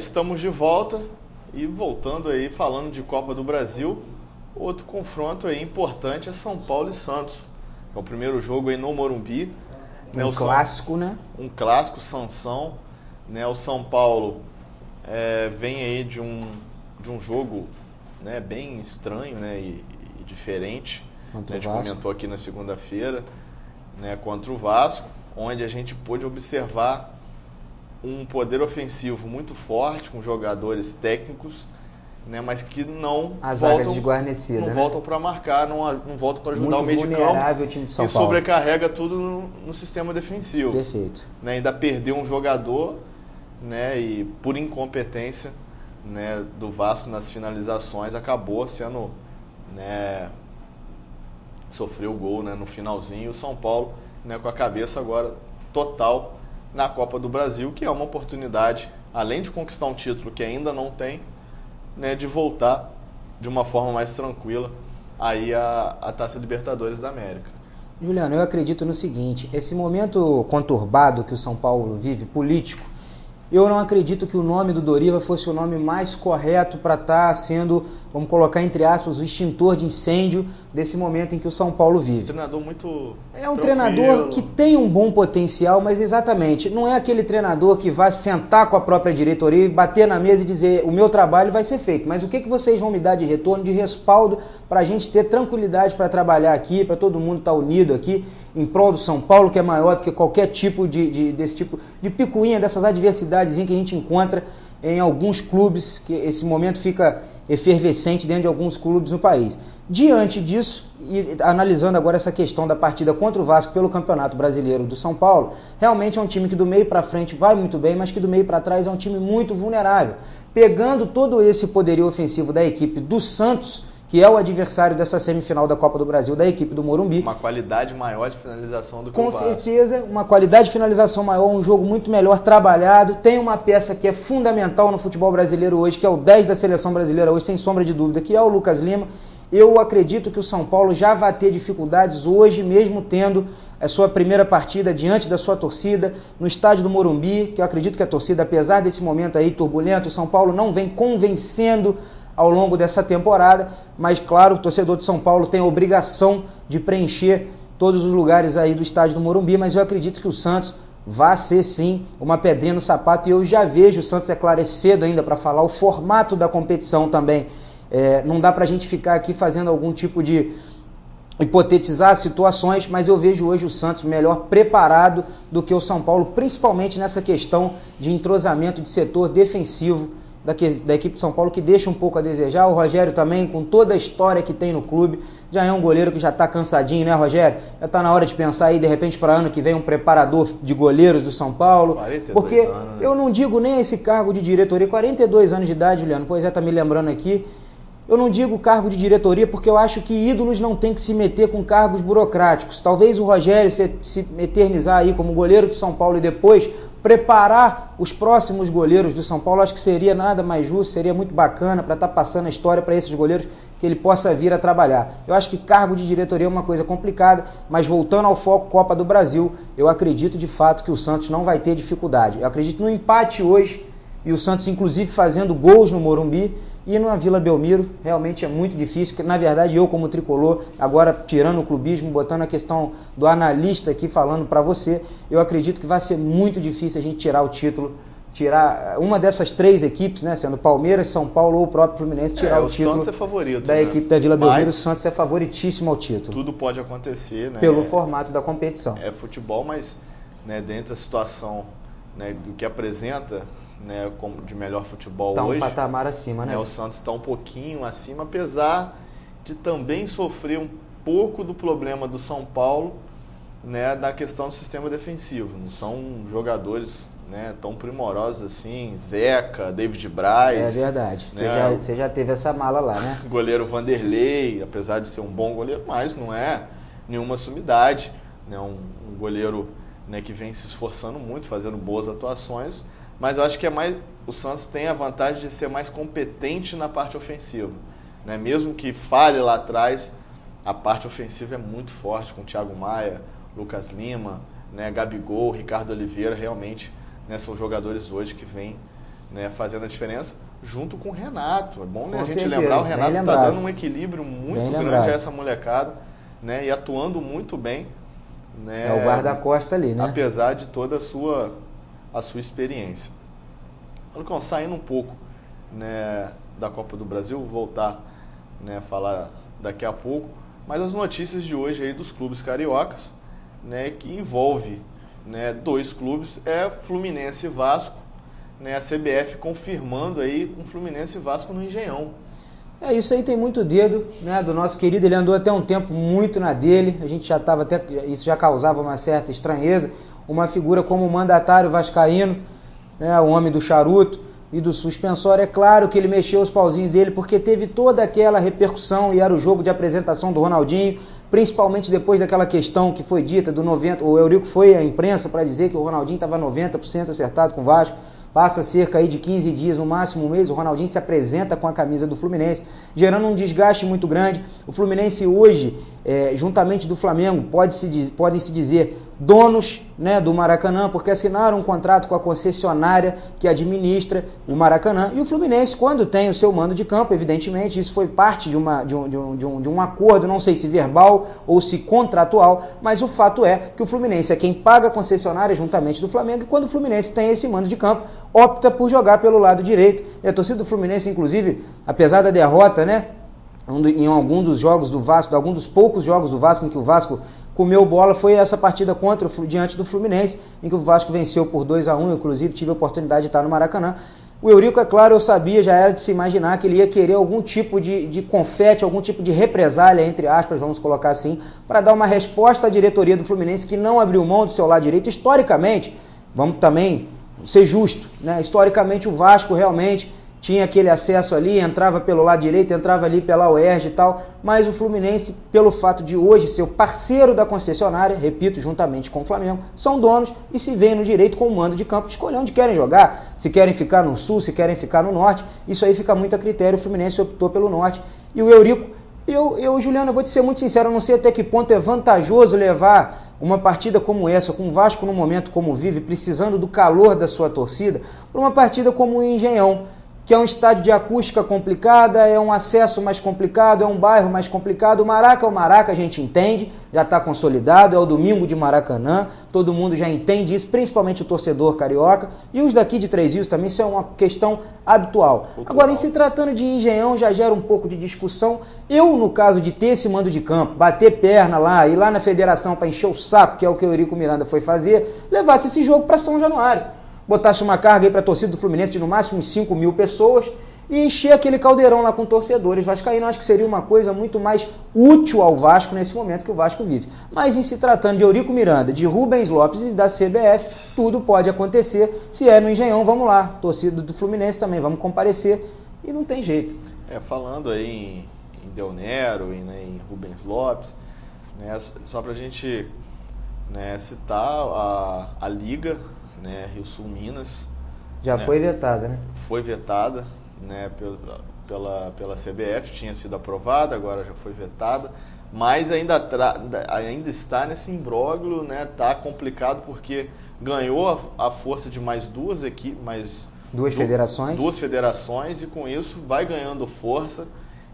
estamos de volta e voltando aí, falando de Copa do Brasil, outro confronto aí importante é São Paulo e Santos. É o primeiro jogo aí no Morumbi. Um clássico, né? Um clássico, Sansão. Né? O São Paulo vem aí de um jogo, né, bem estranho, né, e diferente. A gente comentou aqui na segunda-feira, né, contra o Vasco, onde a gente pôde observar um poder ofensivo muito forte, com jogadores técnicos, né, mas que não voltam para marcar, não voltam para ajudar muito o meio de campo, o time de São e Paulo. Sobrecarrega tudo no sistema defensivo. Perfeito. Né, ainda perdeu um jogador, né, e por incompetência, né, do Vasco nas finalizações acabou sendo, né, sofreu o gol, né, no finalzinho. E o São Paulo, né, com a cabeça agora total na Copa do Brasil, que é uma oportunidade, além de conquistar um título que ainda não tem, né, de voltar de uma forma mais tranquila aí a Taça Libertadores da América. Juliano, eu acredito no seguinte: esse momento conturbado que o São Paulo vive, político, eu não acredito que o nome do Doriva fosse o nome mais correto para estar sendo, vamos colocar entre aspas, o extintor de incêndio desse momento em que o São Paulo vive. Um treinador muito É um treinador que tem um bom potencial, mas exatamente, não é aquele treinador que vai sentar com a própria diretoria e bater na mesa e dizer: o meu trabalho vai ser feito, mas o que vocês vão me dar de retorno, de respaldo, para a gente ter tranquilidade para trabalhar aqui, para todo mundo estar unido aqui, em prol do São Paulo, que é maior do que qualquer tipo desse tipo de picuinha, dessas adversidades que a gente encontra em alguns clubes, que esse momento fica efervescente dentro de alguns clubes no país. Diante disso, e analisando agora essa questão da partida contra o Vasco pelo Campeonato Brasileiro do São Paulo, realmente é um time que do meio para frente vai muito bem, mas que do meio para trás é um time muito vulnerável. Pegando todo esse poderio ofensivo da equipe do Santos, que é o adversário dessa semifinal da Copa do Brasil, da equipe do Morumbi. Uma qualidade maior de finalização do que o Vasco. Com certeza, uma qualidade de finalização maior, um jogo muito melhor trabalhado. Tem uma peça que é fundamental no futebol brasileiro hoje, que é o 10 da seleção brasileira hoje, sem sombra de dúvida, que é o Lucas Lima. Eu acredito que o São Paulo já vai ter dificuldades hoje, mesmo tendo a sua primeira partida diante da sua torcida, no estádio do Morumbi, que eu acredito que a torcida, apesar desse momento aí turbulento, o São Paulo não vem convencendo ao longo dessa temporada, mas claro, o torcedor de São Paulo tem a obrigação de preencher todos os lugares aí do estádio do Morumbi, mas eu acredito que o Santos vai ser sim uma pedrinha no sapato, e eu já vejo o Santos, é claro, é cedo ainda para falar, o formato da competição também, não dá para a gente ficar aqui fazendo algum tipo de hipotetizar situações, mas eu vejo hoje o Santos melhor preparado do que o São Paulo, principalmente nessa questão de entrosamento de setor defensivo da equipe de São Paulo, que deixa um pouco a desejar. O Rogério também, com toda a história que tem no clube, já é um goleiro que já está cansadinho, né, Rogério? Já está na hora de pensar aí, de repente, para ano que vem, um preparador de goleiros do São Paulo. 42 porque anos, né? Eu não digo nem esse cargo de diretoria, 42 anos de idade, Juliano, pois tá me lembrando aqui. Eu não digo cargo de diretoria porque eu acho que ídolos não tem que se meter com cargos burocráticos. Talvez o Rogério se eternizar aí como goleiro de São Paulo e depois preparar os próximos goleiros do São Paulo, acho que seria nada mais justo, seria muito bacana para estar passando a história para esses goleiros, que ele possa vir a trabalhar. Eu acho que cargo de diretoria é uma coisa complicada, mas voltando ao foco Copa do Brasil, eu acredito de fato que o Santos não vai ter dificuldade. Eu acredito no empate hoje, e o Santos inclusive fazendo gols no Morumbi. E na Vila Belmiro realmente é muito difícil, porque na verdade eu como tricolor, agora tirando o clubismo, botando a questão do analista aqui falando para você, eu acredito que vai ser muito difícil a gente tirar o título, tirar uma dessas três equipes, né, sendo Palmeiras, São Paulo ou o próprio Fluminense, tirar o título. Santos é favorito, da né? equipe da Vila Belmiro. O Santos é favoritíssimo ao título. Tudo pode acontecer, né? Pelo formato da competição. É futebol, mas, né, dentro da situação, né, do que apresenta, né, como de melhor futebol tá hoje, um patamar acima, né? O Santos está um pouquinho acima, apesar de também sofrer um pouco do problema do São Paulo, né, da questão do sistema defensivo. Não são jogadores, né, tão primorosos assim, Zeca, David Braz. É verdade. Né, você já teve essa mala lá, né? Goleiro Vanderlei, apesar de ser um bom goleiro, mas não é nenhuma sumidade, né, um goleiro, né, que vem se esforçando muito, fazendo boas atuações. Mas eu acho que o Santos tem a vantagem de ser mais competente na parte ofensiva, né? Mesmo que falhe lá atrás, a parte ofensiva é muito forte, com o Thiago Maia, Lucas Lima, né, Gabigol, Ricardo Oliveira, realmente, né, são jogadores hoje que vêm, né, fazendo a diferença, junto com o Renato. É bom, né, Com a gente certeza, lembrar, o bem Renato está lembrado. dando um equilíbrio muito Bem grande lembrado. a essa molecada, né, e atuando muito bem. Né, É o guarda-costa ali, né? apesar de toda a sua experiência. Lucão, saindo um pouco, né, da Copa do Brasil, vou voltar, né, a falar daqui a pouco, mas as notícias de hoje aí dos clubes cariocas, né, que envolve, né, 2 clubes, é Fluminense e Vasco, né, a CBF confirmando aí um Fluminense e Vasco no Engenhão. É, isso aí tem muito dedo, né, do nosso querido, ele andou até um tempo muito na dele, a gente já estava até, isso já causava uma certa estranheza, uma figura como o mandatário vascaíno, né, o homem do charuto e do suspensório, é claro que ele mexeu os pauzinhos dele, porque teve toda aquela repercussão e era o jogo de apresentação do Ronaldinho, principalmente depois daquela questão que foi dita do 90%, o Eurico foi à imprensa para dizer que o Ronaldinho estava 90% acertado com o Vasco. Passa cerca aí de 15 dias, no máximo um mês, o Ronaldinho se apresenta com a camisa do Fluminense, gerando um desgaste muito grande. O Fluminense hoje, juntamente do Flamengo, podem se dizer donos, né, do Maracanã, porque assinaram um contrato com a concessionária que administra o Maracanã. E o Fluminense, quando tem o seu mando de campo, evidentemente, isso foi parte de um acordo, não sei se verbal ou se contratual, mas o fato é que o Fluminense é quem paga a concessionária juntamente do Flamengo, e quando o Fluminense tem esse mando de campo, opta por jogar pelo lado direito. E a torcida do Fluminense, inclusive, apesar da derrota, né, em algum dos jogos do Vasco, algum dos poucos jogos do Vasco em que o Vasco comeu bola, foi essa partida diante do Fluminense, em que o Vasco venceu por 2-1, inclusive tive a oportunidade de estar no Maracanã. O Eurico, é claro, eu sabia, já era de se imaginar que ele ia querer algum tipo de confete, algum tipo de represália, entre aspas, vamos colocar assim, para dar uma resposta à diretoria do Fluminense, que não abriu mão do seu lado direito. Historicamente, vamos também ser justo, né? Historicamente o Vasco realmente tinha aquele acesso ali, entrava pelo lado direito, entrava ali pela UERJ e tal, mas o Fluminense, pelo fato de hoje ser o parceiro da concessionária, repito, juntamente com o Flamengo, são donos e se veem no direito com o mando de campo de escolher onde querem jogar, se querem ficar no sul, se querem ficar no norte, isso aí fica muito a critério. O Fluminense optou pelo norte. E o Eurico, Juliano, eu vou te ser muito sincero, eu não sei até que ponto é vantajoso levar uma partida como essa, com o Vasco no momento como vive, precisando do calor da sua torcida, para uma partida como o Engenhão, que é um estádio de acústica complicada, é um acesso mais complicado, é um bairro mais complicado. O Maraca é o Maraca, a gente entende, já está consolidado, é o domingo de Maracanã, todo mundo já entende isso, principalmente o torcedor carioca, e os daqui de Três Rios também, isso é uma questão habitual. Agora, em se tratando de Engenhão, já gera um pouco de discussão. Eu, no caso de ter esse mando de campo, bater perna lá, ir lá na federação para encher o saco, que é o que o Eurico Miranda foi fazer, levasse esse jogo para São Januário. Botasse uma carga aí para a torcida do Fluminense de no máximo 5 mil pessoas e encher aquele caldeirão lá com torcedores vascaínos. Acho que seria uma coisa muito mais útil ao Vasco nesse momento que o Vasco vive. Mas em se tratando de Eurico Miranda, de Rubens Lopes e da CBF, tudo pode acontecer. Se é no Engenhão, vamos lá. Torcida do Fluminense também, vamos comparecer. E não tem jeito. Falando aí em Del Nero e, né, em Rubens Lopes, né, só para a gente, né, citar a Liga, né, Rio Sul Minas. Já, né, foi vetada, né? Foi vetada, né, pela CBF, tinha sido aprovada, agora já foi vetada, mas ainda está nesse imbróglio, né, tá complicado porque ganhou a força de mais duas equipes, duas federações, e com isso vai ganhando força,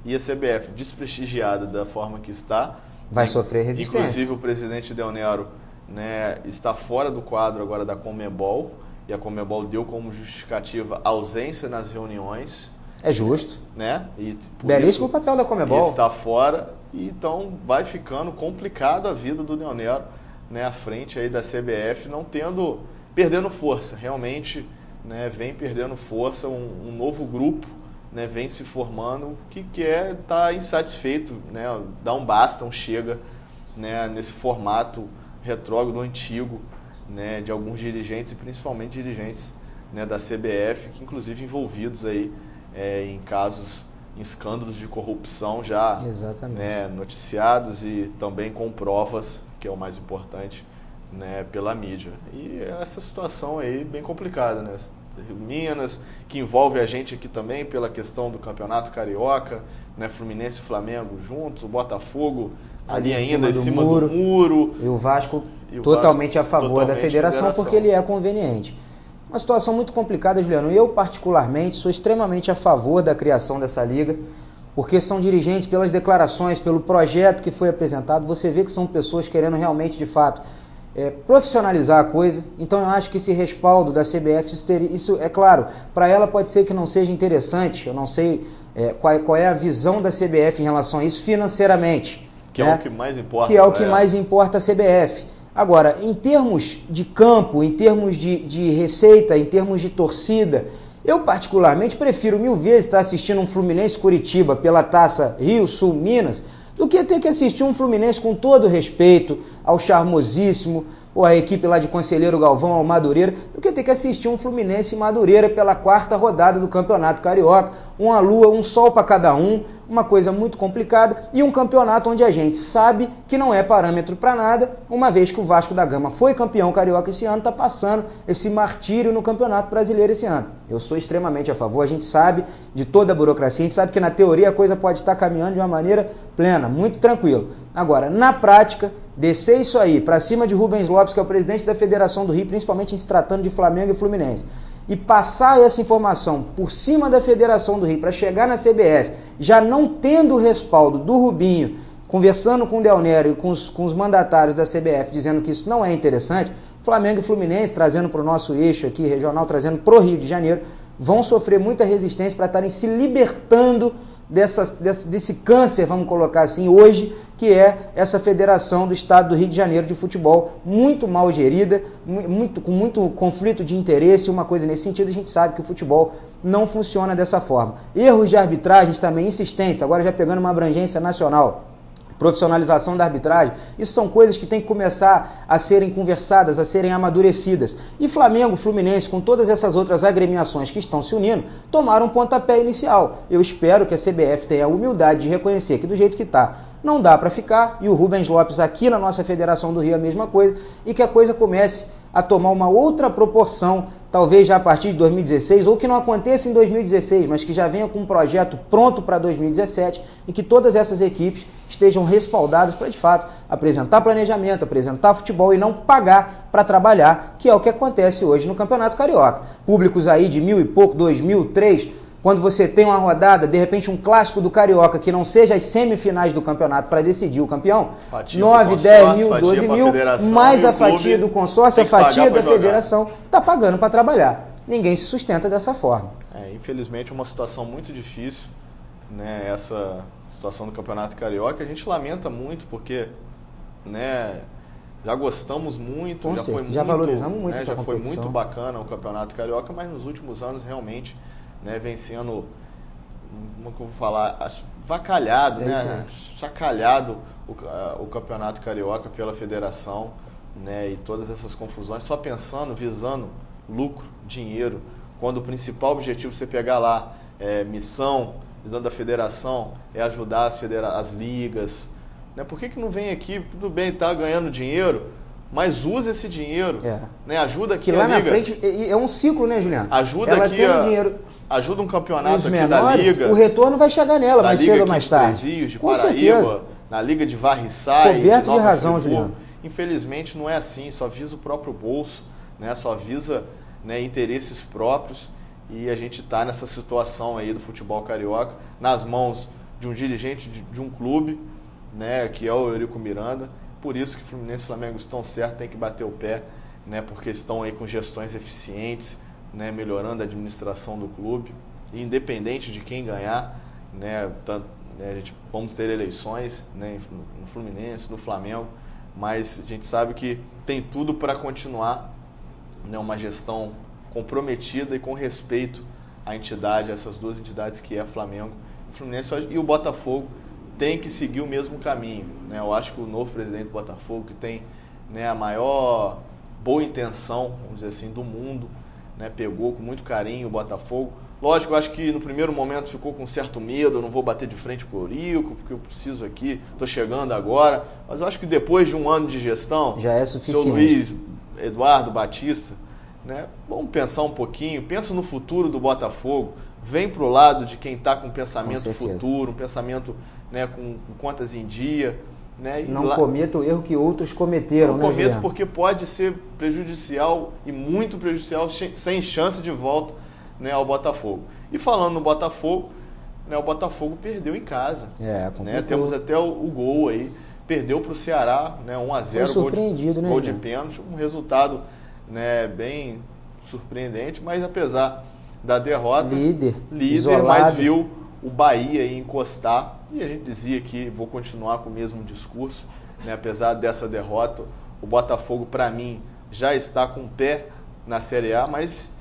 e a CBF, desprestigiada da forma que está, vai sofrer resistência. Inclusive o presidente Del Nero, né, está fora do quadro agora da Conmebol, e a Conmebol deu como justificativa a ausência nas reuniões. É justo. Né? E belíssimo o papel da Conmebol. Está fora, e então vai ficando complicado a vida do Del Nero, né, à frente aí da CBF, perdendo força, realmente, né, vem perdendo força, um novo grupo, né, vem se formando, que tá insatisfeito, né, dá um basta, um chega, né, nesse formato retrógrado antigo, né, de alguns dirigentes e principalmente dirigentes, né, da CBF, que inclusive envolvidos aí em casos, em escândalos de corrupção já, né, noticiados e também com provas, que é o mais importante, né, pela mídia. E essa situação aí bem complicada, né? Minas, que envolve a gente aqui também pela questão do Campeonato Carioca, né, Fluminense e Flamengo juntos, o Botafogo ali ainda em cima do muro. E o Vasco totalmente a favor da federação, porque ele é conveniente. Uma situação muito complicada, Juliano. Eu, particularmente, sou extremamente a favor da criação dessa liga, porque são dirigentes, pelas declarações, pelo projeto que foi apresentado, você vê que são pessoas querendo realmente, de fato, profissionalizar a coisa. Então eu acho que esse respaldo da CBF, isso é claro, para ela pode ser que não seja interessante, eu não sei qual é a visão da CBF em relação a isso financeiramente. Que é o que mais importa. Que é o que mais importa a CBF. Agora, em termos de campo, em termos de receita, em termos de torcida, eu particularmente prefiro 1000 vezes estar assistindo um Fluminense Curitiba pela Taça Rio, Sul, Minas, do que ter que assistir um Fluminense com todo respeito ao charmosíssimo, ou a equipe lá de Conselheiro Galvão, ao Madureira, do que ter que assistir um Fluminense e Madureira pela 4ª rodada do Campeonato Carioca, uma lua, um sol para cada um, uma coisa muito complicada, e um campeonato onde a gente sabe que não é parâmetro para nada, uma vez que o Vasco da Gama foi campeão carioca esse ano, está passando esse martírio no Campeonato Brasileiro esse ano. Eu sou extremamente a favor, a gente sabe de toda a burocracia, a gente sabe que na teoria a coisa pode estar caminhando de uma maneira plena, muito tranquilo. Agora, na prática, descer isso aí para cima de Rubens Lopes, que é o presidente da Federação do Rio, principalmente em se tratando de Flamengo e Fluminense, e passar essa informação por cima da Federação do Rio para chegar na CBF, já não tendo o respaldo do Rubinho, conversando com o Del Nero e com os mandatários da CBF, dizendo que isso não é interessante, Flamengo e Fluminense, trazendo para o nosso eixo aqui regional, trazendo para o Rio de Janeiro, vão sofrer muita resistência para estarem se libertando desse câncer, vamos colocar assim, hoje, que é essa Federação do Estado do Rio de Janeiro de Futebol, muito mal gerida, com muito conflito de interesse, uma coisa nesse sentido. A gente sabe que o futebol não funciona dessa forma. Erros de arbitragens também insistentes, agora já pegando uma abrangência nacional. Profissionalização da arbitragem, isso são coisas que têm que começar a serem conversadas, a serem amadurecidas. E Flamengo, Fluminense, com todas essas outras agremiações que estão se unindo, tomaram um pontapé inicial. Eu espero que a CBF tenha a humildade de reconhecer que do jeito que está, não dá para ficar, e o Rubens Lopes aqui na nossa Federação do Rio a mesma coisa, e que a coisa comece a tomar uma outra proporção, talvez já a partir de 2016, ou que não aconteça em 2016, mas que já venha com um projeto pronto para 2017, e que todas essas equipes estejam respaldadas para, de fato, apresentar planejamento, apresentar futebol e não pagar para trabalhar, que é o que acontece hoje no Campeonato Carioca. Públicos aí de 1000 e pouco, 2000, 3... Quando você tem uma rodada, de repente um clássico do Carioca, que não seja as semifinais do campeonato para decidir o campeão, 9, 10 mil, 12 mil, mais a fatia do consórcio, a fatia da federação, está pagando para trabalhar. Ninguém se sustenta dessa forma. Infelizmente é uma situação muito difícil, né, essa situação do Campeonato Carioca. A gente lamenta muito porque, né, já gostamos muito, já valorizamos muito, né, essa já competição. Foi muito bacana o Campeonato Carioca, mas nos últimos anos realmente, né, vem sendo, como que eu vou falar, vacalhado, né, chacalhado o Campeonato Carioca pela federação, né, e todas essas confusões, só pensando, visando lucro, dinheiro, quando o principal objetivo você pegar lá, missão, visão da federação, é ajudar as ligas, né, por que não vem aqui, tudo bem, tá ganhando dinheiro, mas usa esse dinheiro, né, ajuda aqui que lá na frente é um ciclo, né, Juliano? Ajuda ela aqui dinheiro. Ajuda um campeonato Os aqui menores, da Liga. O retorno vai chegar nela mais cedo ou mais tarde. De Rios, de com Paraíba, certeza. Na Liga de Varriçai, coberto de de razão, Friburgo. Juliano. Infelizmente não é assim, só visa o próprio bolso, né? Só visa, né, interesses próprios, e a gente está nessa situação aí do futebol carioca, nas mãos de um dirigente de um clube, né, que é o Eurico Miranda. Por isso que Fluminense e Flamengo estão certos, tem que bater o pé, né, porque estão aí com gestões eficientes, né, melhorando a administração do clube, e independente de quem ganhar, né, vamos ter eleições, né, no Fluminense, no Flamengo, mas a gente sabe que tem tudo para continuar, né, uma gestão comprometida e com respeito à entidade, essas duas entidades que é Flamengo e Fluminense, e o Botafogo tem que seguir o mesmo caminho, né? Eu acho que o novo presidente do Botafogo, que tem, né, a maior boa intenção, vamos dizer assim, do mundo, né, pegou com muito carinho o Botafogo. Lógico, eu acho que no primeiro momento ficou com certo medo, eu não vou bater de frente com o Eurico, porque eu preciso aqui, estou chegando agora, mas eu acho que depois de um ano de gestão, já é suficiente. Seu Luiz Eduardo Batista, né, vamos pensar um pouquinho, pensa no futuro do Botafogo, vem para o lado de quem está com pensamento futuro, um pensamento, né, com contas em dia, né? E não cometa o erro que outros cometeram, não cometa, porque pode ser prejudicial e muito prejudicial, sem chance de volta, né, ao Botafogo. E falando no Botafogo, né, o Botafogo perdeu em casa. Né? Temos até o gol aí, perdeu para o Ceará, né, 1-0, gol de pênalti, um resultado, né, bem surpreendente, mas apesar da derrota, líder mas viu o Bahia aí encostar, e a gente dizia que vou continuar com o mesmo discurso, né, apesar dessa derrota, o Botafogo para mim já está com o pé na Série A, mas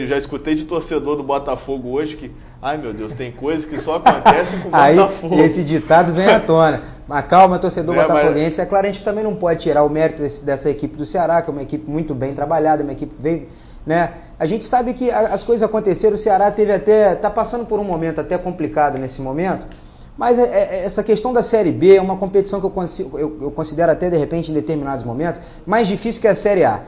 já escutei de torcedor do Botafogo hoje que, ai meu Deus, tem coisas que só acontecem com o Botafogo. Esse ditado vem à tona. Mas calma, torcedor botafoguense, é claro, a gente também não pode tirar o mérito dessa equipe do Ceará, que é uma equipe muito bem trabalhada, uma equipe bem, né? A gente sabe que as coisas aconteceram, o Ceará está passando por um momento até complicado nesse momento, mas essa questão da Série B é uma competição que eu considero até de repente em determinados momentos mais difícil que a Série A.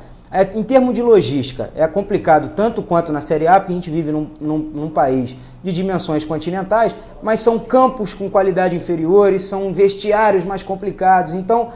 Em termos de logística, é complicado tanto quanto na Série A, porque a gente vive num país de dimensões continentais, mas são campos com qualidade inferiores, são vestiários mais complicados. Então,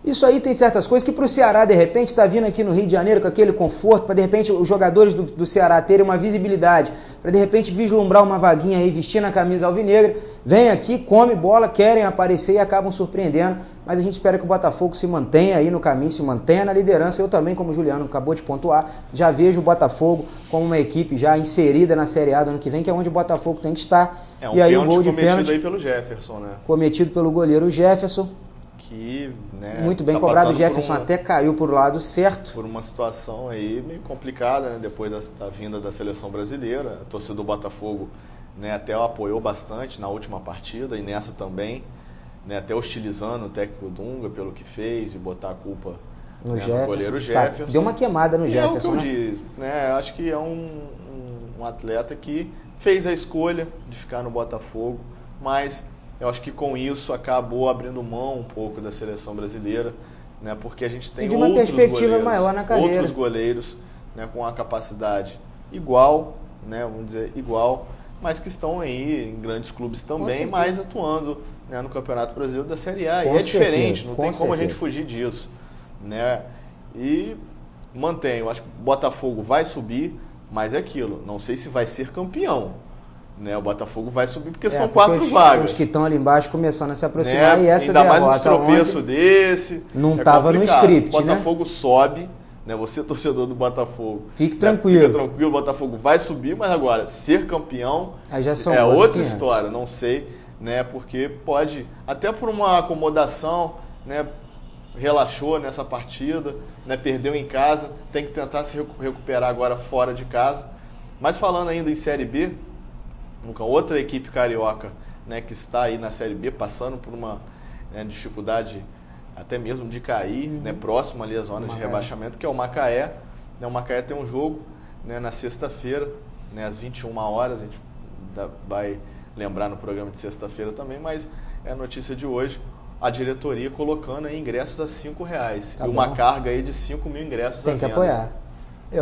isso aí tem certas coisas que para o Ceará, de repente, está vindo aqui no Rio de Janeiro com aquele conforto, para de repente os jogadores do Ceará terem uma visibilidade, para de repente vislumbrar uma vaguinha aí, vestindo a camisa alvinegra, vem aqui, come bola, querem aparecer e acabam surpreendendo. Mas a gente espera que o Botafogo se mantenha aí no caminho, se mantenha na liderança. Eu também, como o Juliano acabou de pontuar, já vejo o Botafogo como uma equipe já inserida na Série A do ano que vem, que é onde o Botafogo tem que estar. E aí um gol de pênalti aí pelo Jefferson, né? Cometido pelo goleiro Jefferson. Que, né, muito bem cobrado, o Jefferson até caiu por lado certo. Por uma situação aí meio complicada, né? Depois da vinda da seleção brasileira. A torcida do Botafogo, né, até o apoiou bastante na última partida e nessa também. Né, até hostilizando o técnico Dunga pelo que fez e botar a culpa no goleiro Jefferson. Deu uma queimada no Jefferson. É o que eu disse, né? Acho que é um atleta que fez a escolha de ficar no Botafogo, mas eu acho que com isso acabou abrindo mão um pouco da seleção brasileira, né? Porque a gente tem uma perspectiva maior na carreira. Outros goleiros, né, com a capacidade igual, né, vamos dizer igual, mas que estão aí em grandes clubes também, mas atuando, né, no Campeonato Brasileiro da Série A. E é diferente, não tem como a gente fugir disso, né? E mantenho, acho que o Botafogo vai subir, mas é aquilo, não sei se vai ser campeão, né? O Botafogo vai subir porque são 4 vagas. Os que estão ali embaixo começando a se aproximar, né? E essa ainda mais um tropeço desse. Não estava no script, o Botafogo sobe, né? Você, torcedor do Botafogo, fique tranquilo. Fica tranquilo, o Botafogo vai subir, mas agora, ser campeão é outra história, não sei, né? Porque pode, até por uma acomodação, né? Relaxou nessa partida, né? Perdeu em casa, tem que tentar se recuperar agora fora de casa. Mas falando ainda em Série B, outra equipe carioca, né, que está aí na Série B, passando por uma, né, dificuldade até mesmo de cair, né, próximo ali às zonas de rebaixamento, que é o Macaé. Né, o Macaé tem um jogo, né, na sexta-feira, né, às 21 horas, a gente vai lembrar no programa de sexta-feira também, mas é a notícia de hoje, a diretoria colocando aí ingressos a R$5 e uma carga aí de 5 mil ingressos à venda. Tem que apoiar.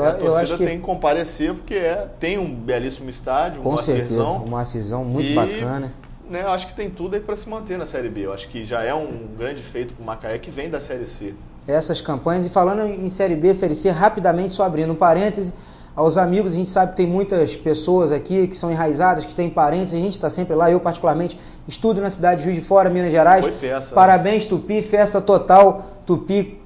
A torcida tem que comparecer porque tem um belíssimo estádio, com certeza, uma Acizão muito bacana. Né, eu acho que tem tudo aí para se manter na Série B. Eu acho que já é um grande feito para o Macaé que vem da Série C. Essas campanhas, e falando em Série B, Série C, rapidamente, só abrindo um parêntese, aos amigos, a gente sabe que tem muitas pessoas aqui que são enraizadas, que têm parentes, a gente está sempre lá, eu particularmente estudo na cidade de Juiz de Fora, Minas Gerais. Foi festa. Parabéns, Tupi, festa total, Tupi.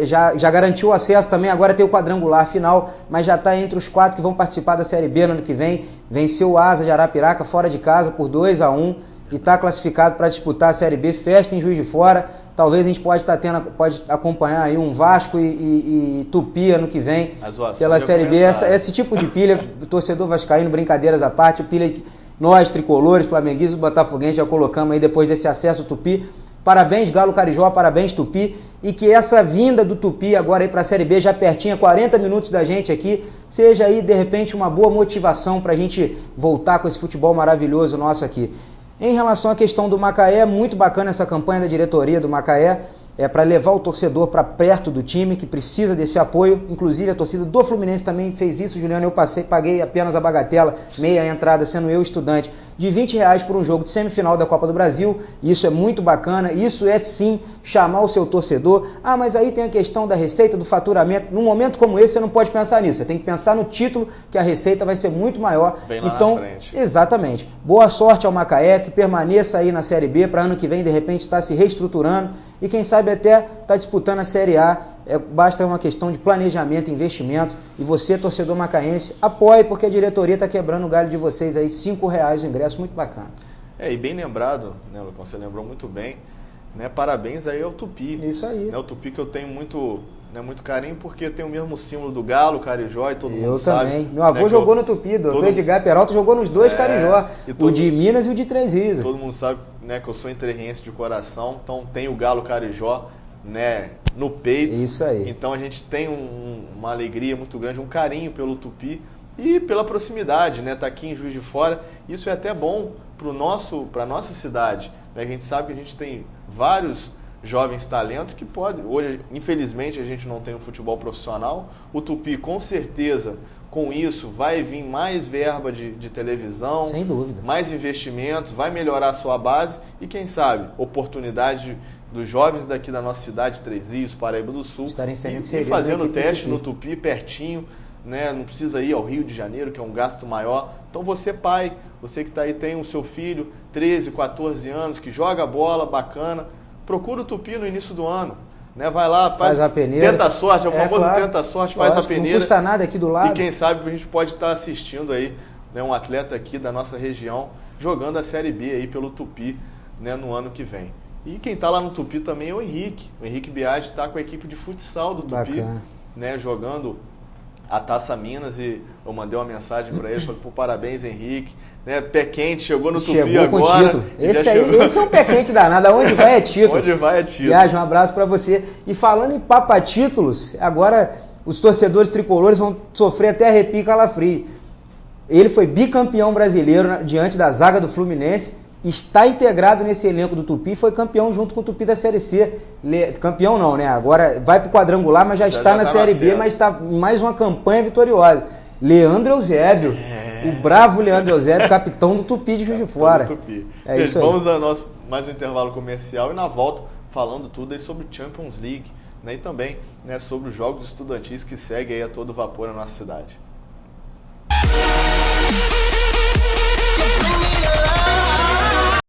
Já garantiu o acesso também, agora tem o quadrangular final, mas já está entre os 4 que vão participar da Série B no ano que vem. Venceu o Asa de Arapiraca fora de casa por 2-1 e está classificado para disputar a Série B, festa em Juiz de Fora. Talvez a gente pode acompanhar aí um Vasco e Tupi ano que vem pela Série B. Esse tipo de pilha, o torcedor vascaíno, brincadeiras à parte, pilha nós, tricolores, flamenguistas, botafoguenses, já colocamos aí depois desse acesso Tupi. Parabéns, Galo Carijó, parabéns, Tupi. E que essa vinda do Tupi agora aí para a Série B, já pertinho, 40 minutos da gente aqui, seja aí, de repente, uma boa motivação para a gente voltar com esse futebol maravilhoso nosso aqui. Em relação à questão do Macaé, muito bacana essa campanha da diretoria do Macaé, para levar o torcedor para perto do time, que precisa desse apoio. Inclusive, a torcida do Fluminense também fez isso, Juliano. Eu paguei apenas a bagatela, meia entrada, sendo eu estudante, de R$20 por um jogo de semifinal da Copa do Brasil. Isso é muito bacana, isso é sim chamar o seu torcedor. Ah, mas aí tem a questão da receita, do faturamento. Num momento como esse você não pode pensar nisso, você tem que pensar no título, que a receita vai ser muito maior. Bem lá então, na frente. Exatamente. Boa sorte ao Macaé, que permaneça aí na Série B, para ano que vem de repente estar se reestruturando e quem sabe até estar disputando a Série A. Basta uma questão de planejamento, investimento, e você, torcedor macaense, apoie, porque a diretoria está quebrando o galho de vocês aí, R$5 o ingresso, muito bacana. E bem lembrado, né, Lucão, você lembrou muito bem, né, parabéns aí ao Tupi. Isso aí. Né, o Tupi que eu tenho muito carinho, porque tem o mesmo símbolo do Galo, o Carijó, e todo mundo sabe. Eu também. Meu avô jogou no Tupi, doutor Edgar Peralta jogou nos dois Carijó, o de Minas e o de Três Rios. Todo mundo sabe, né, que eu sou entrerriense de coração, então tem o Galo Carijó, né, no peito. Isso aí. Então a gente tem uma alegria muito grande, um carinho pelo Tupi e pela proximidade, né? Tá aqui em Juiz de Fora. Isso é até bom para a nossa cidade, né? A gente sabe que a gente tem vários jovens talentos que podem. Hoje, infelizmente, a gente não tem um futebol profissional. O Tupi, com certeza, com isso, vai vir mais verba de televisão, sem dúvida, mais investimentos, vai melhorar a sua base e, quem sabe, oportunidade dos jovens daqui da nossa cidade, Três Rios, Paraíba do Sul, estarem sendo e fazendo teste no Tupi, pertinho, né? Não precisa ir ao Rio de Janeiro, que é um gasto maior. Então você, pai, você que está aí, tem o seu filho, 13, 14 anos, que joga bola, bacana, procura o Tupi no início do ano. Né? Vai lá, faz a peneira. Tenta a sorte, é o famoso claro, tenta a sorte, faz a peneira. Não custa nada aqui do lado. E quem sabe a gente pode estar assistindo aí, né, um atleta aqui da nossa região jogando a Série B aí pelo Tupi, né, no ano que vem. E quem está lá no Tupi também é o Henrique. O Henrique Biagi está com a equipe de futsal do Tupi, né, jogando a Taça Minas, e eu mandei uma mensagem para ele, falei, pô, parabéns, Henrique. Né, pé quente, chegou no Tupi agora. Com título. Esse é um pé quente danado, aonde vai é título. Onde vai é título. Biagi, um abraço para você. E falando em papa títulos, agora os torcedores tricolores vão sofrer até arrepio e calafrio. Ele foi bicampeão brasileiro diante da zaga do Fluminense, está integrado nesse elenco do Tupi, foi campeão junto com o Tupi da Série C. Campeão não, né? Agora vai para o quadrangular, mas já está na Série B, mas está em mais uma campanha vitoriosa. Leandro Eusébio, o bravo Leandro Eusébio, capitão do Tupi de Juiz de Fora. Isso aí. Vamos a mais um intervalo comercial e na volta falando tudo aí sobre Champions League, né? E também, né, sobre os jogos estudantis que seguem aí a todo vapor na nossa cidade.